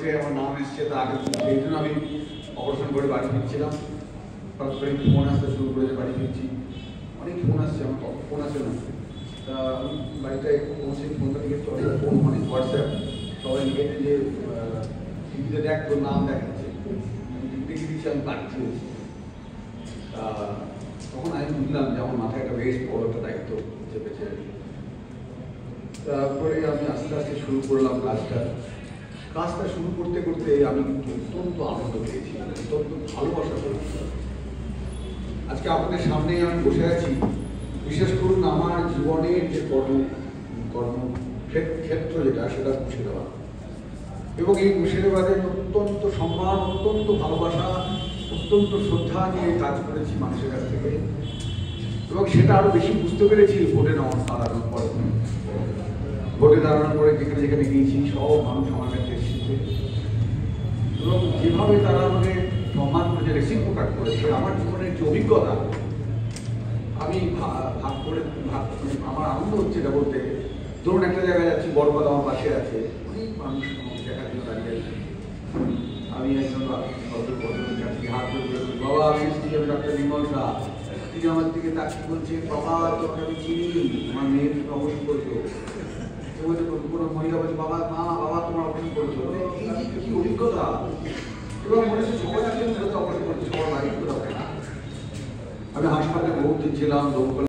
লিস্টে আমার নাম এসছে, তা আগে সেই জন্য আমি অপারেশন করে বাড়ি ফিরছিলাম। হঠাৎ করে ফোন আসতে শুরু করেছে, বাড়ি ফিরছি, অনেক ফোন আসছে, আমার ফোন আসে না। তা আমি বাড়িতে পৌঁছে ফোনটা দিকে ফোন মানে হোয়াটসঅ্যাপ সবাই লিখেছে যে টিভিতে দেখ তোর নাম দেখাচ্ছে, দেখে দিচ্ছি আমি বাড়ি ফিরেছি। তা তখন আমি বুঝলাম যে আমার মাথায় একটা বেশ বড় একটা দায়িত্ব চেপেছে। তারপরে আমি আস্তে আস্তে শুরু করলাম কাজটা শুরু করতে করতে আমি কিন্তু অত্যন্ত আনন্দ পেয়েছি, অত্যন্ত ভালোবাসা পেয়েছি। আজকে আপনাদের সামনেই আমি বসে আছি, বিশেষ করুন আমার জীবনের যে ক্ষেত্র যেটা, সেটা মুর্শিদাবাদ। এবং এই মুর্শিদাবাদের অত্যন্ত সম্মান, অত্যন্ত ভালোবাসা, অত্যন্ত শ্রদ্ধা নিয়ে কাজ করেছি মানুষের কাছ থেকে। এবং সেটা আরো বেশি বুঝতে পেরেছি ভোটে দাঁড়ানোর পরে। ভোটে দাঁড়ানোর পরে যেখানে যেখানে গিয়েছি সব মানুষ আমার কাছে এসেছে এবং যেভাবে তারা আমাকে সম্মান করেছে, রেসিপ্রোকাট করেছে। আমার জীবনের যে অভিজ্ঞতা আমি আমার আনন্দ হচ্ছে এটা বলতে। ধরুন একটা জায়গায় যাচ্ছি, বড়বাদ আমার পাশে আছে, অনেক মানুষ দেখার জন্য দাঁড়িয়ে আছে। আমি একজন ভদ্রের কাছ থেকে হাত ধরে বলছি, বাবা আমি এসেছি, আমি ডক্টর নির্মল শাহ। তিনি আমার দিকে তাকিয়ে বলছে, বাবা তোমাকে আমি চিনি, আমার মেয়ের অবশ্যই করছো। কোনো মহিলা বলছে, বাবা বাবা তোমার অপারেশন করছো। এই যে কি অভিজ্ঞতা! এবং মনে হচ্ছে সবাই অপারেশন করছে, সবার বাড়ি করে। আমি হাসপাতালে বহুত দিন ছিলাম।